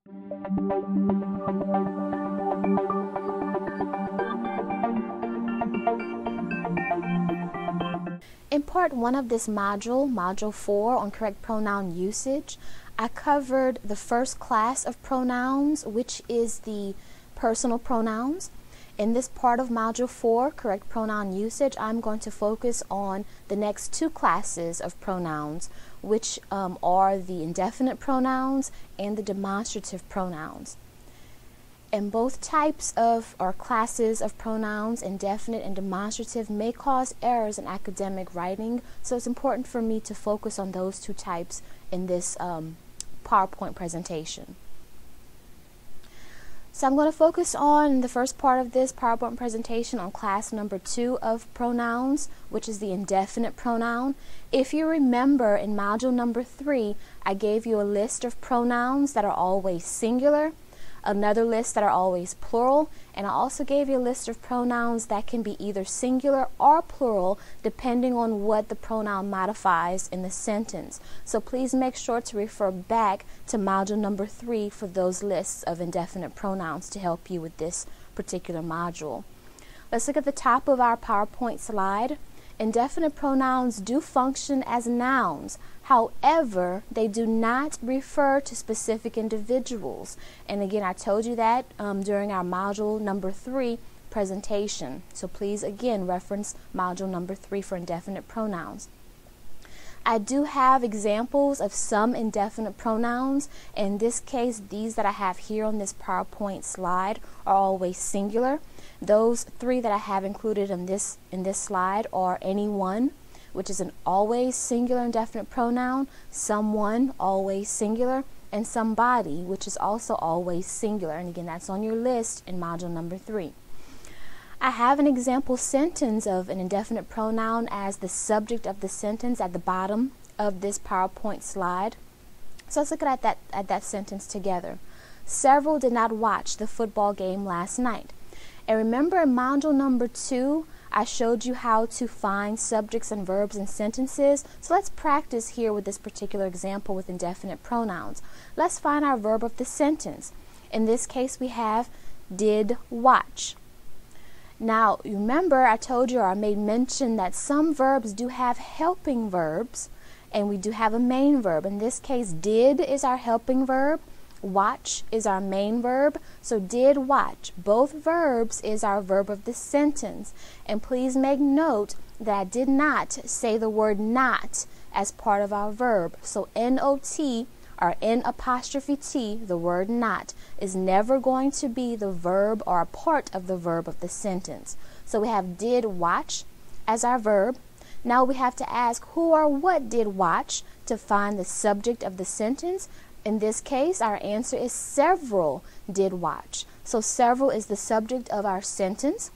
In part 1 of this module, Module 4 on correct pronoun usage, I covered the first class of pronouns, which is the personal pronouns. In this part of Module 4, correct pronoun usage, I'm going to focus on the next two classes of pronouns, which are the indefinite pronouns and the demonstrative pronouns. And both types of or classes of pronouns, indefinite and demonstrative, may cause errors in academic writing, so it's important for me to focus on those two types in this PowerPoint presentation. So I'm going to focus on the first part of this PowerPoint presentation on class number 2 of pronouns, which is the indefinite pronoun. If you remember, in module number 3, I gave you a list of pronouns that are always singular, another list that are always plural, and I also gave you a list of pronouns that can be either singular or plural depending on what the pronoun modifies in the sentence. So please make sure to refer back to module number 3 for those lists of indefinite pronouns to help you with this particular module. Let's look at the top of our PowerPoint slide. Indefinite pronouns do function as nouns. However, they do not refer to specific individuals. And again, I told you that during our module number 3 presentation. So please, again, reference module number 3 for indefinite pronouns. I do have examples of some indefinite pronouns. In this case, these that I have here on this PowerPoint slide are always singular. Those 3 that I have included in this slide are anyone, which is an always singular indefinite pronoun, someone, always singular, and somebody, which is also always singular. And again, that's on your list in module number 3. I have an example sentence of an indefinite pronoun as the subject of the sentence at the bottom of this PowerPoint slide. So let's look at that sentence together. Several did not watch the football game last night. And remember, in module number 2, I showed you how to find subjects and verbs in sentences. So let's practice here with this particular example with indefinite pronouns. Let's find our verb of the sentence. In this case, we have did watch. Now, remember, I told you, or I made mention that some verbs do have helping verbs, and we do have a main verb. In this case, did is our helping verb. Watch is our main verb, so did watch. Both verbs is our verb of the sentence. And please make note that I did not say the word not as part of our verb. So N-O-T or N''T, the word not, is never going to be the verb or a part of the verb of the sentence. So we have did watch as our verb. Now we have to ask who or what did watch to find the subject of the sentence. In this case, our answer is several did watch. So several is the subject of our sentence.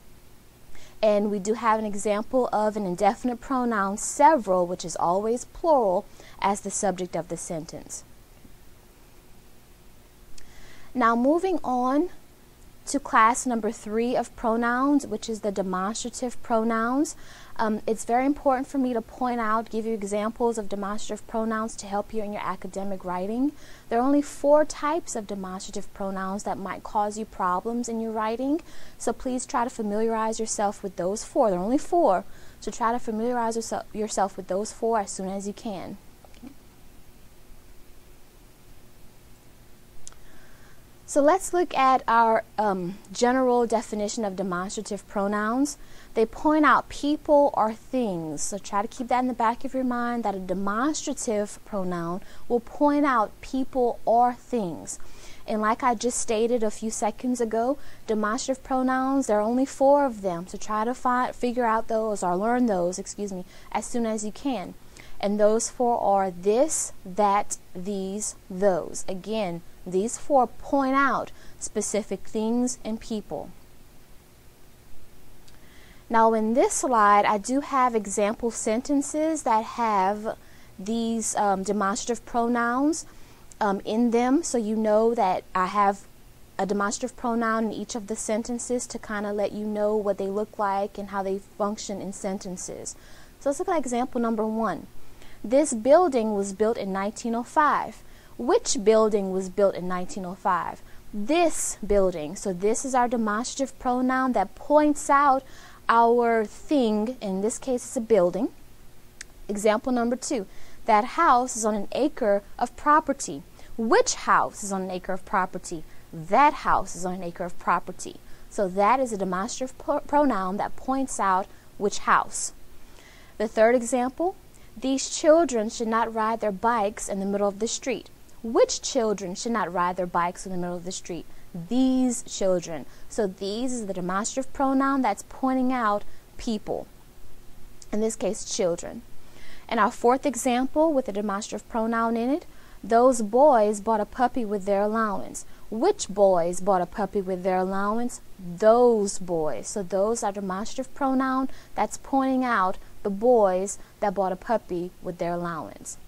And we do have an example of an indefinite pronoun, several, which is always plural, as the subject of the sentence. Now moving on to class number 3 of pronouns, which is the demonstrative pronouns. It's very important for me to point out, give you examples of demonstrative pronouns to help you in your academic writing. There are only 4 types of demonstrative pronouns that might cause you problems in your writing. So please try to familiarize yourself with those 4. There are only 4. So try to familiarize yourself with those 4 as soon as you can. So let's look at our general definition of demonstrative pronouns. They point out people or things. So try to keep that in the back of your mind, that a demonstrative pronoun will point out people or things. And like I just stated a few seconds ago, demonstrative pronouns, there are only 4 of them. So try to figure out those or learn those, as soon as you can. And those 4 are this, that, these, those. Again, these 4 point out specific things and people. Now in this slide, I do have example sentences that have these demonstrative pronouns in them, so you know that I have a demonstrative pronoun in each of the sentences to kind of let you know what they look like and how they function in sentences. So let's look at example number 1. This building was built in 1905. Which building was built in 1905? This building. So this is our demonstrative pronoun that points out our thing. In this case, it's a building. Example number 2. That house is on an acre of property. Which house is on an acre of property? That house is on an acre of property. So that is a demonstrative pronoun that points out which house. The third example, these children should not ride their bikes in the middle of the street. Which children should not ride their bikes in the middle of the street? These children. So these is the demonstrative pronoun that's pointing out people. In this case, children. And our fourth example with a demonstrative pronoun in it, those boys bought a puppy with their allowance. Which boys bought a puppy with their allowance? Those boys. So those are demonstrative pronoun that's pointing out the boys that bought a puppy with their allowance.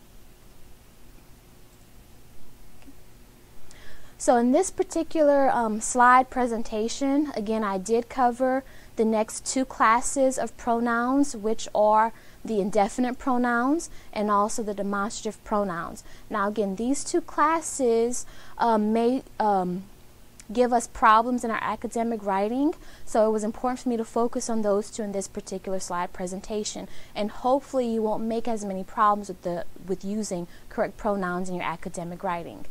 So in this particular slide presentation, again, I did cover the next 2 classes of pronouns, which are the indefinite pronouns and also the demonstrative pronouns. Now again, these 2 classes may give us problems in our academic writing, so it was important for me to focus on those 2 in this particular slide presentation, and hopefully you won't make as many problems with using correct pronouns in your academic writing.